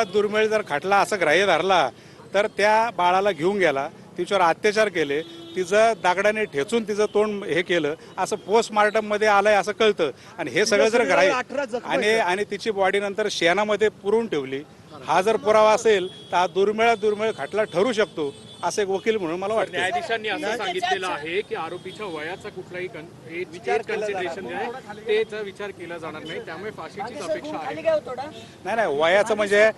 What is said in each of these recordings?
दुर्मिळ जर खटला असं ग्राह्य धरला तर त्या बाळाला घेऊन गेला, तिच्यावर अत्याचार केले, तिचं दागडाने ठेचून तिचं तोंड हे केलं असं पोस्टमार्टम मध्ये आलंय असं कळतं. आणि हे सगळं जर ग्राह्य आणि तिची बॉडी नंतर शेणामध्ये पुरून ठेवली, हा जर पुरावा असेल तर हा दुर्मिळ खटला ठरू शकतो असं एक वकील म्हणून मला वाटतं. न्यायाधीशांनी असं सांगितलेलं आहे की आरोपीच्या वयाचा कुठलाही कन्सिडरेशन जे आहे तेचा विचार केला जाणार नाही, त्यामुळे फाशीचीच अपेक्षा आहे. नाही, वयाचं म्हणजे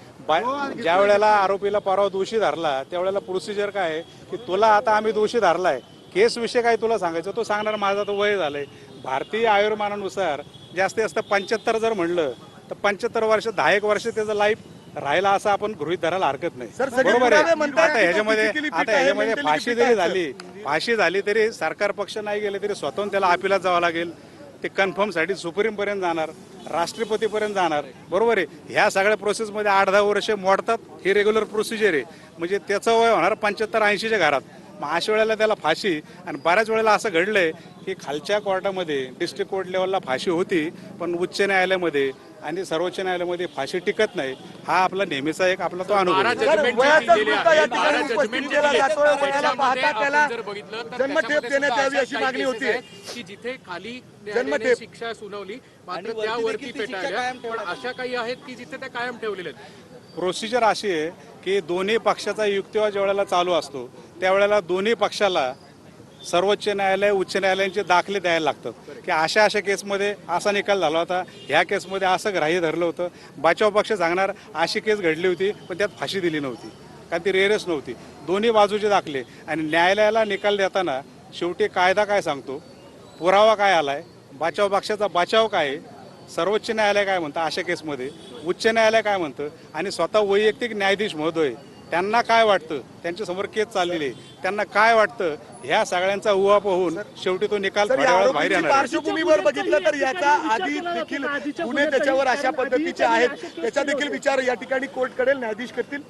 ज्या वेळेला आरोपीला परवा दोषी धरला त्यावेळेला प्रोसिजर काय आहे की तुला आता आम्ही दोषी धरलाय, केस विषय काय तुला सांगायचं, तो सांगणार माझा तो वय झालंय. भारतीय आयुर्मानानुसार जास्तीत जास्त 75 जर म्हणलं तर 75 वर्ष 10 वर्ष त्याचं लाईफ राहिला असं आपण गृहीत धरायला हरकत नाही. बरोबर आहे. आता ह्याच्यामध्ये फाशी झाली तरी सरकार पक्ष नाही गेले तरी स्वतःहून त्याला अपिलात जावं लागेल. ते कन्फर्म साठी सुप्रीम पर्यंत जाणार, राष्ट्रपतीपर्यंत जाणार. बरोबर आहे. ह्या सगळ्या प्रोसेसमध्ये 8-10 वर्ष मोडतात. ही रेग्युलर प्रोसिजर आहे. म्हणजे त्याचं वय होणार 75-80च्या घरात. मग अशा वेळेला त्याला फाशी. आणि बऱ्याच वेळेला असं घडलंय की खालच्या कोर्टामध्ये डिस्ट्रिक्ट कोर्ट लेवलला फाशी होती, पण उच्च न्यायालयामध्ये आणि सर्वोच्च न्यायालयामध्ये फाशी टिकत नाही. हा आपला नेहमीचा एक आपला तो अनुभव. जन्मठेप देण्यात यावी अशी मागणी होती की जिथे खाली शिक्षा सुनावली मात्र त्यावरती पेटाळल्या, पण अशा काही आहेत की जिथे त्या कायम ठेवलेल्या आहेत. प्रोसिजर अशी आहे की दोन्ही पक्षाचा युक्तिवाद ज्या वेळेला चालू असतो त्यावेळेला दोन्ही पक्षाला सर्वोच्च न्यायालय उच्च न्यायालयांचे दाखले द्यायला लागतात की अशा केसमध्ये असा निकाल झाला होता, ह्या केसमध्ये असं ग्राह्य धरलं होतं. बचाव पक्ष सांगणार अशी केस घडली होती पण त्यात फाशी दिली नव्हती कारण ती रेअरच नव्हती. दोन्ही बाजूचे दाखले आणि न्यायालयाला निकाल देताना शेवटी कायदा काय सांगतो, पुरावा काय आलाय, बचाव पक्षाचा बचाव काय आहे, सर्वोच्च न्यायालय काय म्हणतं अशा केसमध्ये, उच्च न्यायालय काय म्हणतं आणि स्वतः वैयक्तिक न्यायाधीश महोदय त्यांना काय वाटतं, त्यांच्या समोर केस चाललेली आहे, त्यांना काय वाटतं, ह्या सगळ्यांचा उहापोह होऊन शेवटी तो निकाल बाहेर येणार. पार्श्वभूमीवर बघितलं तर याचा आधी देखील गुन्हे त्याच्यावर अशा पद्धतीचे आहेत, त्याचा देखील विचार या ठिकाणी कोर्ट करेल, न्यायाधीश करतील.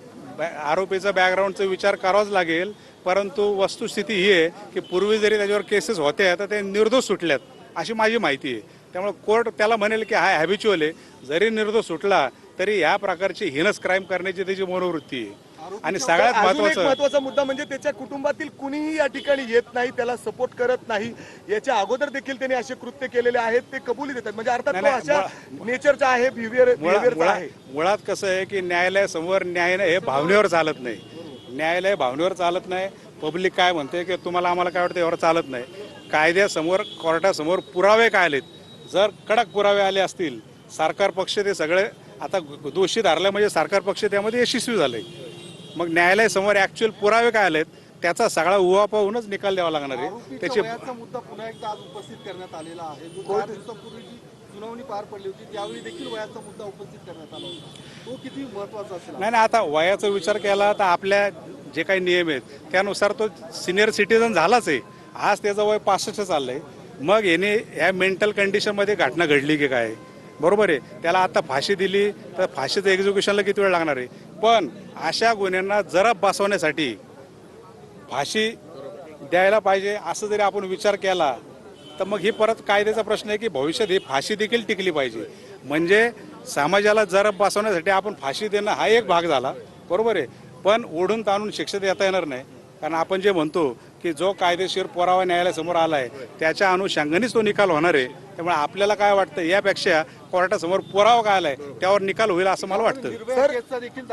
आरोपीचा बॅकग्राऊंडचा विचार करावाच लागेल, परंतु वस्तुस्थिती ही आहे की पूर्वी जरी त्याच्यावर केसेस होत्या तर ते निर्दोष सुटल्यात अशी माझी माहिती आहे. त्यामुळे कोर्ट त्याला म्हणेल की हा हॅबिच्युअल आहे, जरी निर्दोष सुटला तरी या प्रकारची हिनस क्राईम करण्याची त्याची मनोवृत्ती आहे. आणि सगळ्यात महत्वाचा मुद्दा म्हणजे त्याच्या कुटुंबातील कुणीही या ठिकाणी येत नाही, त्याला सपोर्ट करत नाही. याच्या अगोदर देखील त्यांनी असे कृत्य केलेले आहेत, ते कबुली देतात. म्हणजे अर्थात तो अशा नेचरचा आहे, बिहेवियरचा आहे. मुळात कसं आहे की न्यायालयासमोर न्याय हे भावनेवर चालत नाही. न्यायालय भावनेवर चालत नाही. पब्लिक काय म्हणते की तुम्हाला आम्हाला काय वाटतं यावर चालत नाही. कायद्यासमोर कोर्टासमोर पुरावे काय आलेत, जर कडक पुरावे आले असतील, सरकार पक्ष ते सगळे आता दोषी धरले म्हणजे सरकार पक्ष त्यामध्ये यशस्वी झाले. मग न्यायालयासमोर ऍक्च्युअल पुरावे काय आलेत त्याचा सगळा उहापोह होऊनच निकाल द्यावा लागणार आहे. त्याचे मुद्दा पुन्हा एकदा आज उपस्थित करण्यात आलेला आहे. जो 4 दिवसापूर्वी जी सुनावणी पार पडली होती त्यावेळी देखील वयाचा मुद्दा उपस्थित करण्यात आला होता. तो किती महत्वाचा असेल? नाही, आता वयाचा विचार केला तर आपल्या जे काही नियम आहेत त्यानुसार तो सिनियर सिटीजन झालाच आहे. आज त्याचं वय 65 चाललंय. मग याने ह्या मेंटल कंडिशनमध्ये घटना घडली की काय, बरोबर आहे. त्याला आता फाशी दिली तर फाशीचं एक्झिक्युशनला किती वेळ लागणार आहे. पण अशा गुन्ह्यांना जरब बसवण्यासाठी फाशी द्यायला पाहिजे असं जरी आपण विचार केला तर मग ही परत कायद्याचा प्रश्न आहे की भविष्यात ही फाशी देखील टिकली पाहिजे. म्हणजे समाजाला जरब बसवण्यासाठी आपण फाशी देणं हा एक भाग झाला, बरोबर आहे. पण ओढून ताणून शिक्षा देता येणार नाही. कारण आपण जे म्हणतो की जो कायदेशीर पुरावा न्यायालयासमोर आलाय त्याच्या अनुषंगानेच तो निकाल होणार आहे. त्यामुळे आपल्याला काय वाटतं यापेक्षा कोर्टासमोर पुरावा काय आलाय त्यावर निकाल होईल असं मला वाटतं.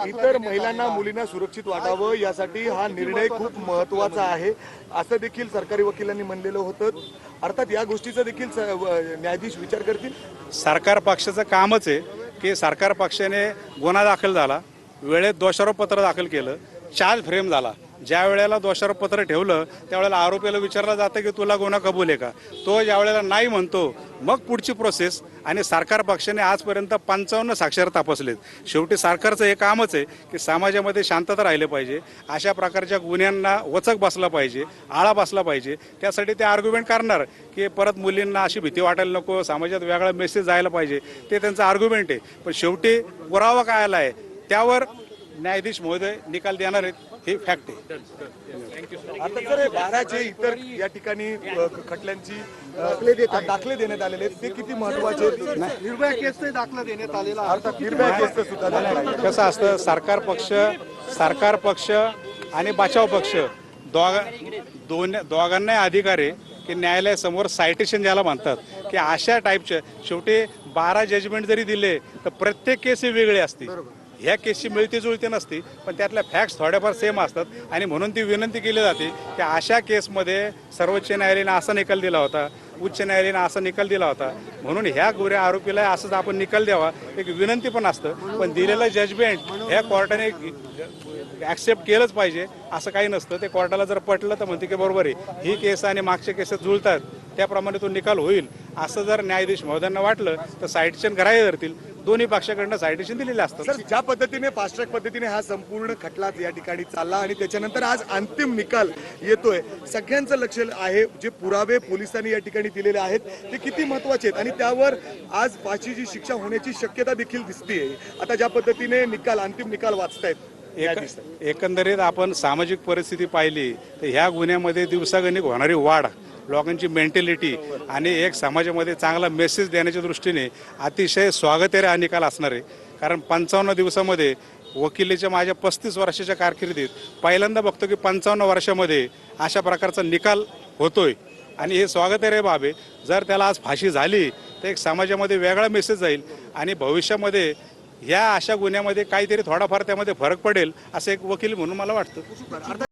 इतर महिलांना मुलींना सुरक्षित वाटावं यासाठी हा निर्णय खूप महत्वाचा आहे असं देखील सरकारी वकिलांनी म्हणलेलं होतं. अर्थात या गोष्टीचा देखील न्यायाधीश विचार करतील. सरकार पक्षाचं कामच आहे की सरकार पक्षाने गुन्हा दाखल झाला, वेळेत दोषारोप पत्र दाखल केलं, चार्ज फ्रेम झाला. ज्या वेळेला दोषारोप पत्र ठेवलं त्यावेळेला आरोपीला विचारलं जातं की तुला गुन्हा कबूल आहे का. तो ज्या वेळेला नाही म्हणतो मग पुढची प्रोसेस. आणि सरकार पक्षाने आजपर्यंत 55 साक्षर तपासलेत. शेवटी सरकारचं हे कामच आहे की समाजामध्ये शांतता राहिली पाहिजे, अशा प्रकारच्या गुन्ह्यांना वचक बसला पाहिजे, आळा बसला पाहिजे. त्यासाठी ते आर्ग्युमेंट करणार की परत मुलींना अशी भीती वाटायला नको, समाजात वेगळा मेसेज जायला पाहिजे, ते त्यांचं आर्ग्युमेंट आहे. पण शेवटी पुरावा काय आला आहे त्यावर न्यायाधीश महोदय निकाल देणार आहेत. ही फॅक्ट आहे. थँक्यू आता जर 12 जे इतर या ठिकाणी खटल्यांची दाखले देण्यात आलेले आहेत ते किती महत्वाचे आहेत? निर्भया केसचे दाखला देण्यात आलेला आहे. अर्थात निर्भया केसचं सुद्धा दाखला आहे. कसं असतं, सरकार पक्ष आणि बचाव पक्ष दोघांनाही अधिकार आहे की न्यायालयासमोर सायटेशन ज्याला म्हणतात की अशा टाईपच्या शेवटी 12 जजमेंट जरी दिले तर प्रत्येक केस ही वेगळी असते. ह्या केसची मिळती जुळती नसती, पण त्यातल्या फॅक्ट्स थोड्याफार सेम असतात आणि म्हणून ती विनंती केली जाते की अशा केसमध्ये सर्वोच्च न्यायालयाने असा निकाल दिला होता, उच्च न्यायालयाने असा निकाल दिला होता, म्हणून ह्या गुन्हे आरोपीला असंच आपण निकाल द्यावा एक विनंती पण असतं. पण दिलेलं जजमेंट ह्या कोर्टाने ॲक्सेप्ट केलंच पाहिजे असं काही नसतं. ते कोर्टाला जर पटलं तर म्हणते की बरोबर आहे, ही केस आणि मागच्या केसेस जुळतात, त्याप्रमाणे तो निकाल होईल असं जर न्यायाधीश महोदयांना वाटलं तर सायटेशन करायला धरतील. दोन्ही पक्षाकडनं सायटेशन दिलेले असतं. सर, ज्या पद्धतीने फास्ट ट्रॅक पद्धतीने हा संपूर्ण खटला या ठिकाणी चालला आणि त्याच्यानंतर आज अंतिम निकाल येतोय, सगळ्यांचं लक्ष आहे जे पुरावे पोलिसांनी या ठिकाणी दिलेले आहेत ते किती महत्वाचे आहेत आणि त्यावर आज फाशीची शिक्षा होण्याची शक्यता देखील दिसतेय. आता ज्या पद्धतीने अंतिम निकाल वाचतायत, एकंदरीत आपण सामाजिक परिस्थिती पाहिली तर ह्या गुन्ह्यामध्ये दिवसागणिक होणारी वाढ, लोकांची मेंटॅलिटी आणि एक समाजामध्ये चांगला मेसेज देण्याच्या दृष्टीने अतिशय स्वागतार्ह हा निकाल असणार आहे. कारण 55 दिवसामध्ये वकिलीच्या माझ्या 35 वर्षाच्या कारकिर्दीत पहिल्यांदा बघतो की 55 वर्षामध्ये अशा प्रकारचा निकाल होतोय आणि हे स्वागतार्ह बाब आहे. जर त्याला आज फाशी झाली तर एक समाजामध्ये वेगळा मेसेज जाईल आणि भविष्यामध्ये ह्या अशा गुन्ह्यामध्ये काहीतरी थोडाफार त्यामध्ये फरक पडेल असं एक वकील म्हणून मला वाटतं.